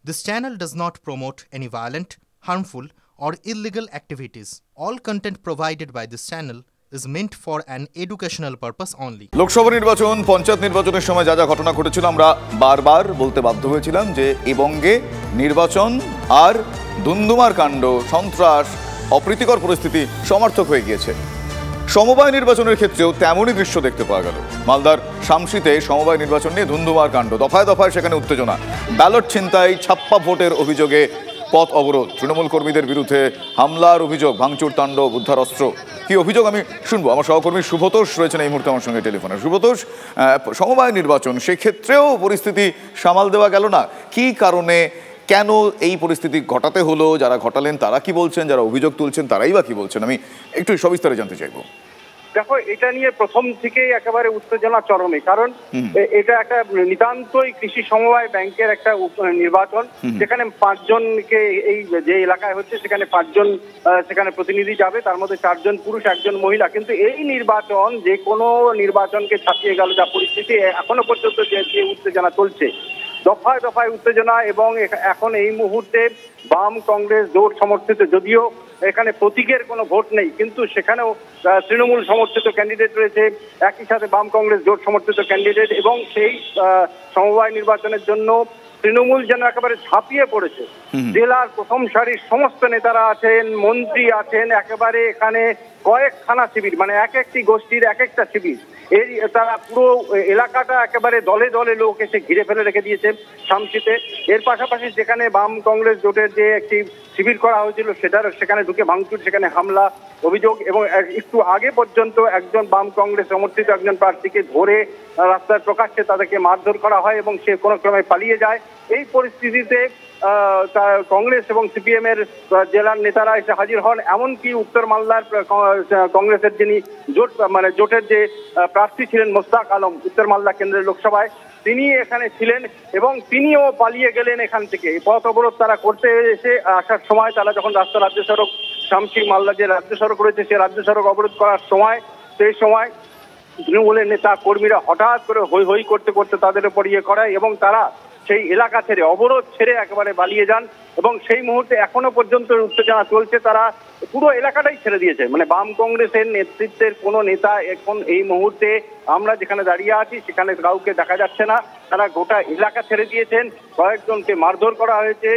This channel does not promote any violent, harmful, or illegal activities. All content provided by this channel is meant for an educational purpose only. Lok Sabha নির্বাচন পঞ্চায়েত নির্বাচনের সময় যা যা ঘটনা ঘটেছিল আমরা বারবার বলতে বাধ্য হয়েছিলাম যে এই বঙ্গে নির্বাচন আর দুন্দুমার কাণ্ড, সন্ত্রাস, অপ্রীতিকর পরিস্থিতি সমার্থক হয়ে গিয়েছে। সমবায় নির্বাচনের ক্ষেত্রেও তেমনই দৃশ্য দেখতে পাওয়া গেল। মালদার শামসিতে সমবায় নির্বাচন নিয়ে ধুন্ধুমার কাণ্ড, দফায় দফায় সেখানে উত্তেজনা, ব্যালট ছিনতাই, ছাপ্পা ভোটের অভিযোগে পথ অবরোধ, তৃণমূল কর্মীদের বিরুদ্ধে হামলার অভিযোগ, ভাঙচুর তাণ্ডব, উদ্ধার অস্ত্র। কি অভিযোগ আমি শুনবো। আমার সহকর্মী শুভতোষ রয়েছেন এই মুহূর্তে আমার সঙ্গে টেলিফোনে। শুভতোষ, সমবায় নির্বাচন সেক্ষেত্রেও পরিস্থিতি সামাল দেওয়া গেল না, কি কারণে, কেন এই পরিস্থিতি ঘটাতে হলো? যারা ঘটালেন তারা কি বলছেন, যারা অভিযোগ তুলছেন তারাই বা কি বলছেন, আমি একটু সবিস্তারে জানতে চাইবো। দেখো, এটা নিয়ে প্রথম থেকেই একেবারে উত্তেজনা চরমে, কারণ এটা একটা নিতান্তই কৃষি সমবায় ব্যাংকের একটা নির্বাচন, যেখানে 5 জনকে, এই যে এলাকায় হচ্ছে সেখানে 5 জন সেখানে প্রতিনিধি যাবে, তার মধ্যে 4 জন পুরুষ, 1 জন মহিলা। কিন্তু এই নির্বাচন যে কোনো নির্বাচনকে ছাপিয়ে গেল, যা পরিস্থিতি এখনো পর্যন্ত যে উত্তেজনা চলছে, দফায় দফায় উত্তেজনা। এবং এখন এই মুহূর্তে বাম কংগ্রেস জোট সমর্থিত, যদিও এখানে প্রতীকের কোনো ভোট নেই, কিন্তু সেখানেও তৃণমূল সমর্থিত ক্যান্ডিডেট রয়েছে, একই সাথে বাম কংগ্রেস জোট সমর্থিত ক্যান্ডিডেট, এবং সেই সমবায় নির্বাচনের জন্য তৃণমূল যেন একেবারে ছাপিয়ে পড়েছে। জেলার প্রথম সারির সমস্ত নেতারা আছেন, মন্ত্রী আছেন, একেবারে এখানে কয়েকখানা শিবির, মানে এক একটি গোষ্ঠীর এক একটা শিবির। এই তারা পুরো এলাকাটা একেবারে দলে দলে লোক এসে ঘিরে ফেলে রেখে দিয়েছে শামসিতে। এর পাশাপাশি যেখানে বাম কংগ্রেস জোটের যে একটি শিবির করা হয়েছিল সেখানে ঢুকে ভাঙচুর, সেখানে হামলা অভিযোগ, এবং একটু আগে পর্যন্ত একজন বাম কংগ্রেস সমর্থিত একজন প্রার্থীকে ধরে রাস্তায় প্রকাশ্যে তাদেরকে মারধর করা হয় এবং সে কোনো ক্রমে পালিয়ে যায়। এই পরিস্থিতিতে কংগ্রেস এবং সিপিএম এর জেলার নেতারা এসে হাজির হন। এমনকি উত্তর মালদার কংগ্রেসের যিনি জোটের যে প্রার্থী ছিলেন মোস্তাক আলম, উত্তর মালদা কেন্দ্রের লোকসভায়, তিনি এখানে ছিলেন এবং তিনিও পালিয়ে গেলেন এখান থেকে। পথ অবরোধ তারা করতে এসে আসার সময়, তারা যখন রাজ্য সড়ক শামসি মালদা যে রাজ্য সড়ক রয়েছে সে রাজ্য সড়ক অবরোধ করার সময়, সেই সময় তৃণমূলের নেতা কর্মীরা হঠাৎ করে হৈ হৈ করতে করতে তাদের উপর করায় এবং তারা সেই এলাকা ছেড়ে, অবরোধ ছেড়ে একেবারে পালিয়ে যান। এবং সেই মুহূর্তে এখনো পর্যন্ত উত্তেজনা চলছে, তারা পুরো এলাকাটাই ছেড়ে দিয়েছে। মানে বাম কংগ্রেসের নেতৃত্বের কোনো নেতা এখন এই মুহূর্তে আমরা যেখানে দাঁড়িয়ে আছি সেখানে কাউকে দেখা যাচ্ছে না, তারা গোটা এলাকা ছেড়ে দিয়েছেন। কয়েকজনকে মারধর করা হয়েছে,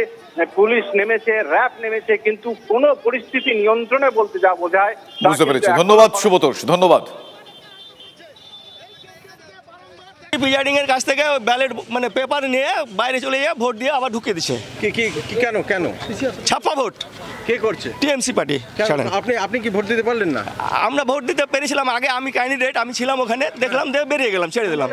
পুলিশ নেমেছে, র্যাব নেমেছে, কিন্তু কোনো পরিস্থিতি নিয়ন্ত্রণে বলতে যা বোঝায়। বুঝতে পেরেছি, ধন্যবাদ শুভতোষ, ধন্যবাদ। প্রিজাইডিং এর কাছ থেকে ব্যালট মানে পেপার নিয়ে বাইরে চলে যায়, ভোট দিয়ে আবার ঢুকিয়ে দিচ্ছে। কেন ছাপ্পা ভোট কে করছে? TMC party. আপনি কি ভোট দিতে পারলেন না? আমরা ভোট দিতে পেরেছিলাম আগে, আমি ক্যান্ডিডেট, আমি ছিলাম ওখানে, দেখলাম, বেরিয়ে গেলাম, ছেড়ে দিলাম।